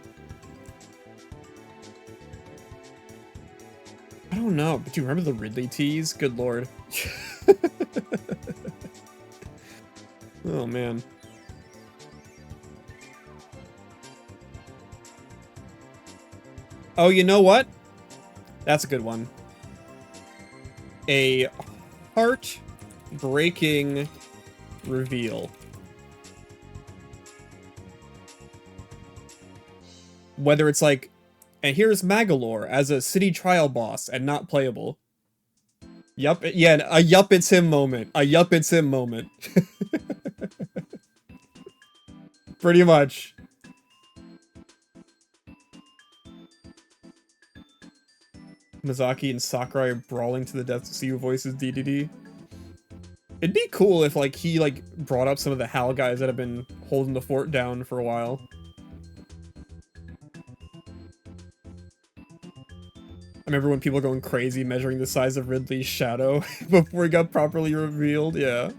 I don't know, but do you remember the Ridley tease? Good lord. Oh man. Oh, you know what? That's a good one. A heart-breaking reveal. Whether it's like, and here's Magalore as a city trial boss and not playable. Yup, yeah, a yup it's him moment. A yup it's him moment. Pretty much. Mizaki and Sakurai are brawling to the death to see who voices DDD. It'd be cool if like he like brought up some of the HAL guys that have been holding the fort down for a while. I remember when people were going crazy measuring the size of Ridley's shadow before he got properly revealed, yeah.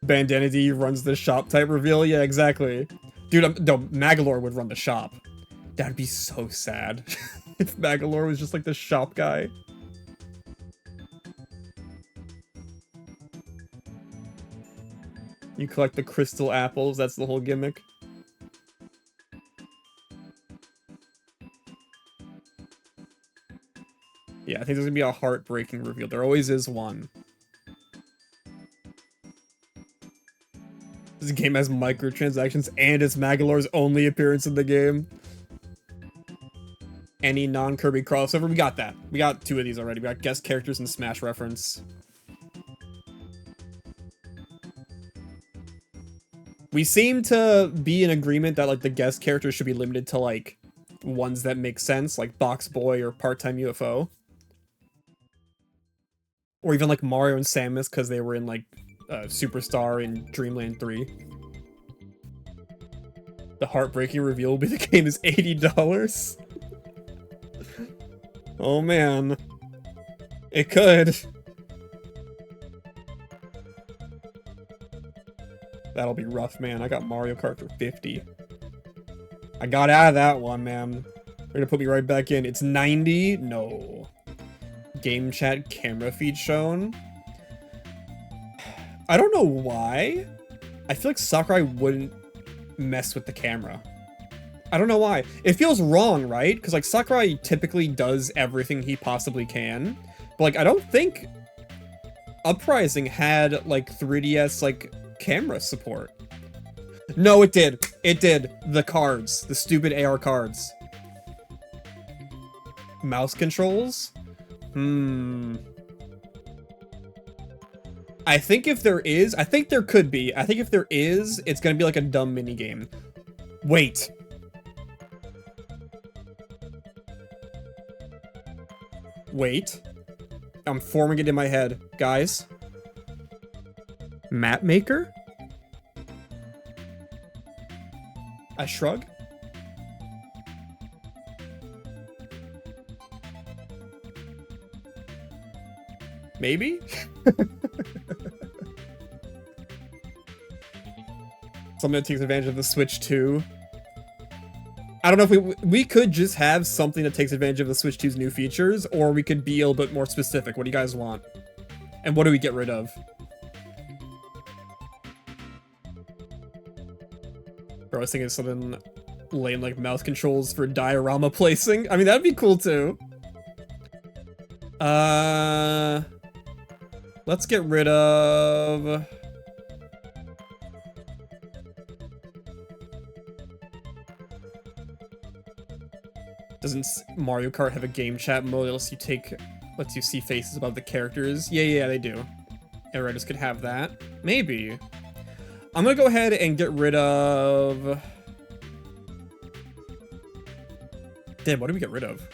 Bandana D runs the shop type reveal, yeah, exactly. Dude, no, Magalore would run the shop. That'd be so sad if Magalore was just like the shop guy. You collect the crystal apples, that's the whole gimmick. Yeah, I think there's gonna be a heartbreaking reveal. There always is one. This game has microtransactions and it's Magalore's only appearance in the game. Any non-Kirby crossover, we got that. We got 2 of these already. We got guest characters and Smash reference. We seem to be in agreement that like the guest characters should be limited to like ones that make sense, like Box Boy or Part-Time UFO. Or even like Mario and Samus because they were in like Superstar in Dreamland 3. The heartbreaking reveal will be the game is $80. Oh man. It could. That'll be rough, man. I got Mario Kart for 50. I got out of that one, man. They're gonna put me right back in. It's 90? No. Game chat camera feed shown. I don't know why. I feel like Sakurai wouldn't mess with the camera. I don't know why. It feels wrong, right? Because like Sakurai typically does everything he possibly can. But like I don't think Uprising had like 3DS like camera support. No, it did. It did. The cards. The stupid AR cards. Mouse controls? I think if there is, I think there could be. I think if there is, it's gonna be like a dumb minigame. Wait. Wait. I'm forming it in my head. Guys. Map maker? I shrug. Maybe? Something that takes advantage of the Switch 2. I I don't know if we could just have something that takes advantage of the Switch 2's new features, or we could be a little bit more specific. What do you guys want? And what do we get rid of? Bro, I was thinking something lame like mouse controls for diorama placing. I mean, that'd be cool too. Let's get rid of... Doesn't Mario Kart have a game chat mode that lets you see faces above the characters? Yeah, they do. Everyone could have that. Maybe. I'm gonna go ahead and get rid of... Damn, what did we get rid of?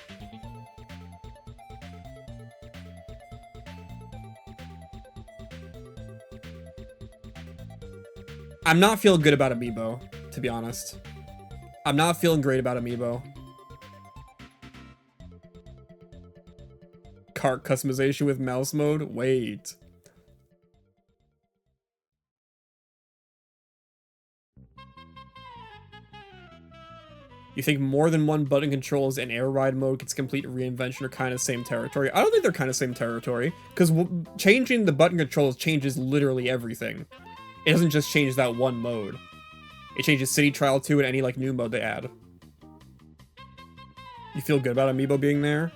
I'm not feeling good about Amiibo, to be honest. I'm not feeling great about Amiibo. Cart customization with mouse mode? Wait. You think more than one button controls and air ride mode gets complete reinvention are kind of same territory? I don't think they're kind of same territory, because changing the button controls changes literally everything. It doesn't just change that one mode. It changes City Trial 2 and any like new mode they add. You feel good about Amiibo being there?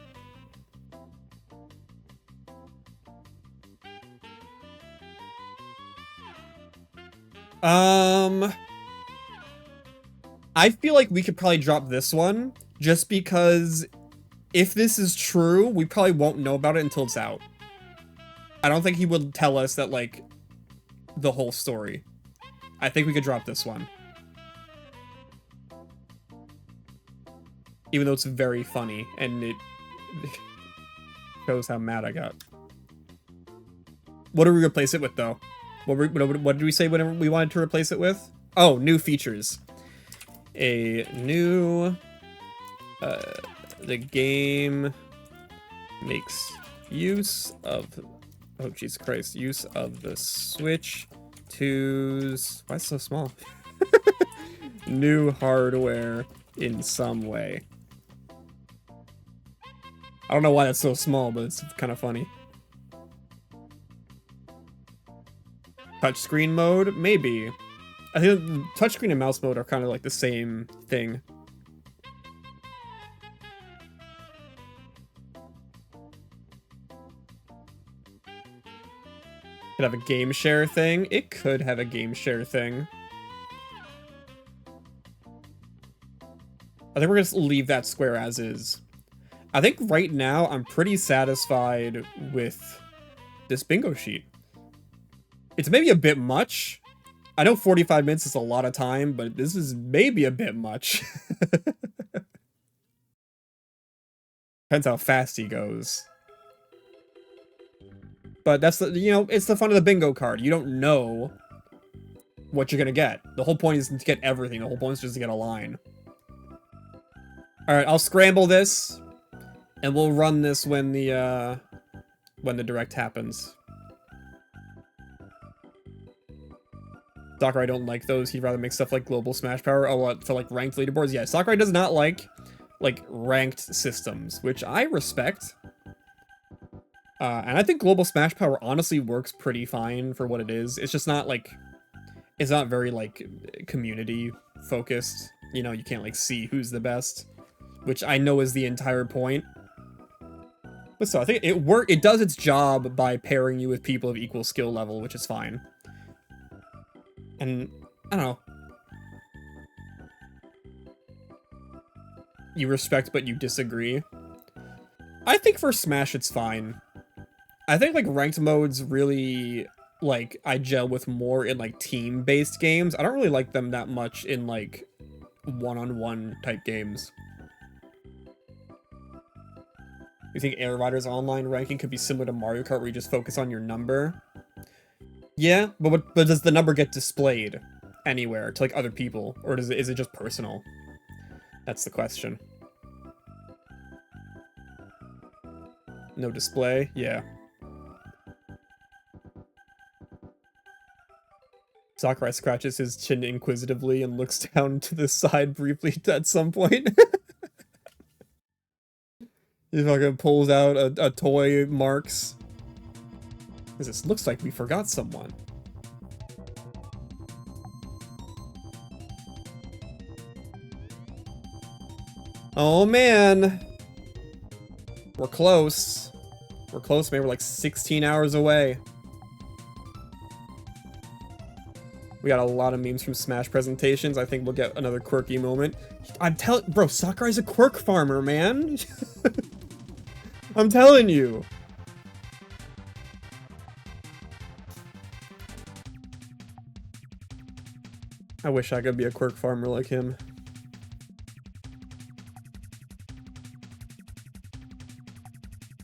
I feel like we could probably drop this one, just because if this is true, we probably won't know about it until it's out. I don't think he would tell us that, like, the whole story. I think we could drop this one. Even though it's very funny, and it shows how mad I got. What do we replace it with, though? What did we say whenever we wanted to replace it with? Oh, new features. A new... the game makes use of... Oh, Jesus Christ. Use of the Switch 2's... Why is it so small? New hardware in some way. I don't know why that's so small, but it's kind of funny. Touchscreen mode? Maybe. I think touchscreen and mouse mode are kind of like the same thing. Could have a game share thing. It could have a game share thing. I think we're gonna leave that square as is. I think right now I'm pretty satisfied with this bingo sheet. It's maybe a bit much. I know 45 minutes is a lot of time, but this is maybe a bit much. Depends how fast he goes. But that's the, you know, it's the fun of the bingo card. You don't know what you're gonna get. The whole point is to get everything. The whole point is just to get a line. Alright, I'll scramble this, and we'll run this when the direct happens. Sakurai don't like those. He'd rather make stuff like Global Smash Power. Oh, what, for like ranked leaderboards? Yeah, Sakurai does not like ranked systems, which I respect. And I think Global Smash Power honestly works pretty fine for what it is. It's just not like, it's not very like community focused. You know, you can't like see who's the best, which I know is the entire point. But so I think it does its job by pairing you with people of equal skill level, which is fine. And, I don't know. You respect, but you disagree. I think for Smash, it's fine. I think, like, ranked modes really, like, I gel with more in, like, team-based games. I don't really like them that much in, like, one-on-one type games. You think Air Rider's online ranking could be similar to Mario Kart, where you just focus on your number? Yeah, but does the number get displayed anywhere to like other people, or is it just personal? That's the question. No display? Yeah. Sakurai scratches his chin inquisitively and looks down to the side briefly at some point. He fucking pulls out a toy, marks. This looks like we forgot someone. Oh man. We're close. We're close, man. We're like 16 hours away. We got a lot of memes from Smash presentations. I think we'll get another quirky moment. I'm telling, bro, Sakurai's a quirk farmer, man. I'm telling you. I wish I could be a quirk farmer like him.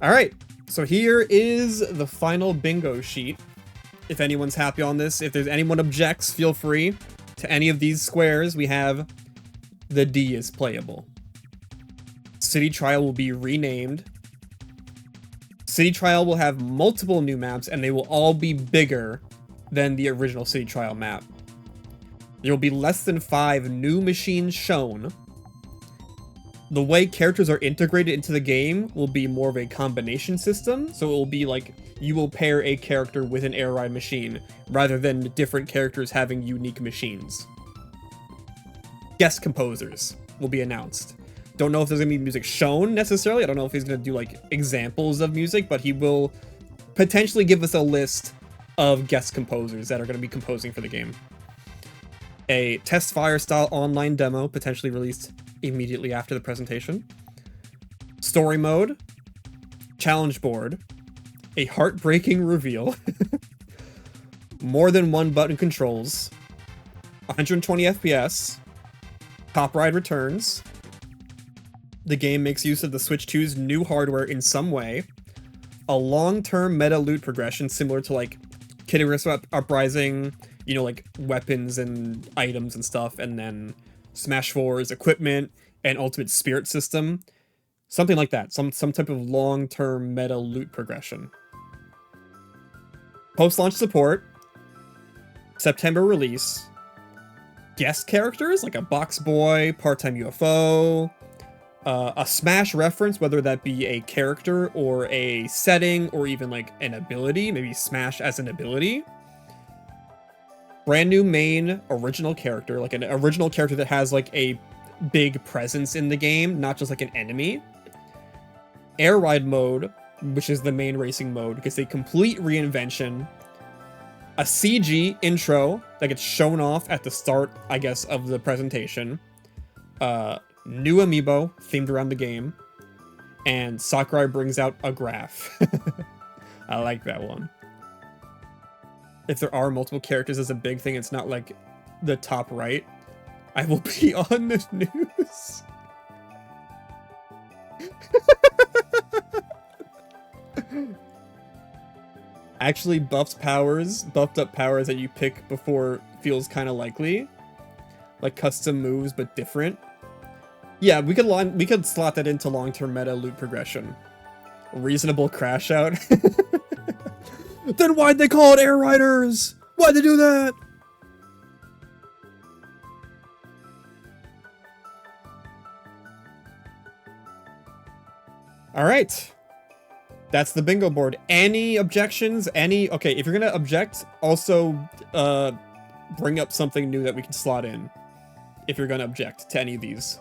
All right, so here is the final bingo sheet. If anyone's happy on this, if there's anyone objects, feel free. To any of these squares, we have the D is playable. City Trial will be renamed. City Trial will have multiple new maps, and they will all be bigger than the original City Trial map. There will be less than 5 new machines shown. The way characters are integrated into the game will be more of a combination system, so it will be like you will pair a character with an air ride machine, rather than different characters having unique machines. Guest composers will be announced. Don't know if there's gonna be music shown necessarily. I don't know if he's gonna do like examples of music, but he will potentially give us a list of guest composers that are gonna be composing for the game. A test fire style online demo potentially released immediately after the presentation. Story mode, challenge board, a heartbreaking reveal, more than one button controls, 120 FPS, Top Ride returns, the game makes use of the Switch 2's new hardware in some way, a long-term meta loot progression similar to like Kid Icarus Uprising, you know, like weapons and items and stuff, and then Smash 4's equipment and Ultimate Spirit system. Something like that. Some type of long-term meta loot progression. Post-launch support. September release. Guest characters, like a box boy, part-time UFO, a Smash reference, whether that be a character or a setting or even like an ability, maybe Smash as an ability. Brand new main original character, like an original character that has like a big presence in the game, not just like an enemy. Air ride mode, which is the main racing mode, gets a complete reinvention. A CG intro that gets shown off at the start, I guess, of the presentation. New amiibo themed around the game. And Sakurai brings out a graph. I like that one. If there are multiple characters as a big thing, it's not like the top right. I will be on the news. Actually, buffed up powers that you pick before feels kind of likely. Like custom moves, but different. Yeah, we could slot that into long-term meta loot progression. Reasonable crash out. Then why'd they call it Air Riders? Why'd they do that? Alright. That's the bingo board. Any objections? Okay, if you're gonna object, also bring up something new that we can slot in. If you're gonna object to any of these.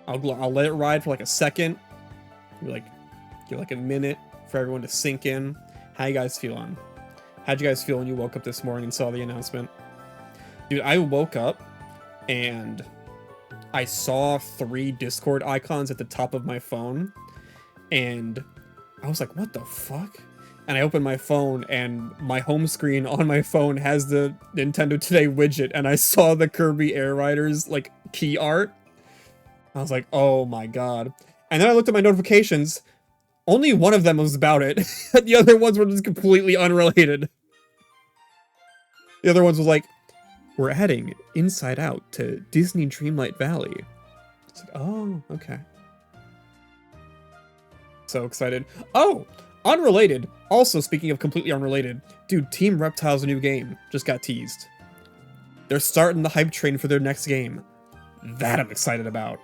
I'll let it ride for like a second. Give like a minute for everyone to sink in. How you guys feeling? How'd you guys feel when you woke up this morning and saw the announcement? Dude, I woke up and I saw 3 Discord icons at the top of my phone. And I was like, what the fuck? And I opened my phone and my home screen on my phone has the Nintendo Today widget. And I saw the Kirby Air Riders like key art. I was like, oh my god. And then I looked at my notifications. Only one of them was about it. The other ones were just completely unrelated. The other ones was like, we're adding Inside Out to Disney Dreamlight Valley. It's like, oh, okay. So excited. Oh, Unrelated. Also, speaking of completely unrelated, dude, Team Reptile's new game just got teased. They're starting the hype train for their next game. That I'm excited about.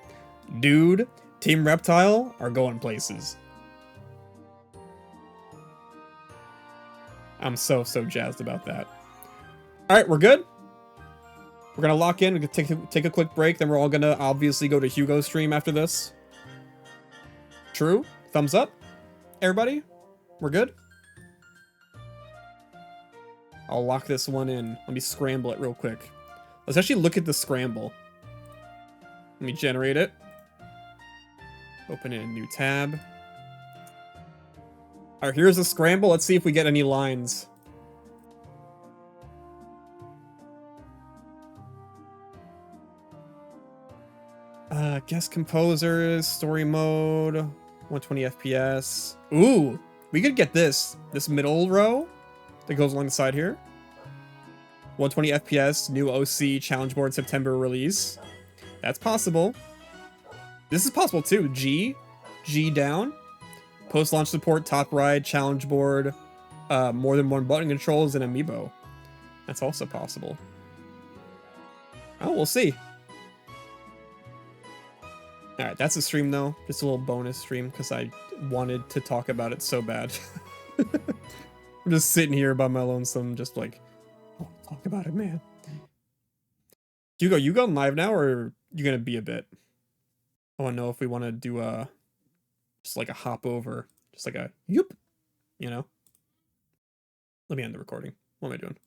Dude, Team Reptile are going places. I'm so jazzed about that. Alright, we're good? We're gonna lock in, we're gonna take a quick break, then we're all gonna obviously go to Hugo's stream after this. True? Thumbs up? Everybody? We're good? I'll lock this one in. Let me scramble it real quick. Let's actually look at the scramble. Let me generate it. Open in a new tab. Alright, here's the scramble. Let's see if we get any lines. Guest composers, story mode, 120 FPS. Ooh, we could get this middle row that goes along the side here. 120 FPS, new OC, challenge board, September release. That's possible. This is possible too. G down. Post-launch support, top ride, challenge board, more than one button controls, and amiibo. That's also possible. Oh, we'll see. Alright, that's a stream though. Just a little bonus stream because I wanted to talk about it so bad. I'm just sitting here by my lonesome, just like, oh, talk about it, man. Hugo, you going live now, or are you gonna be a bit? I want to know if we want to do just like a hop over, just like a yoop, you know? Let me end the recording. What am I doing?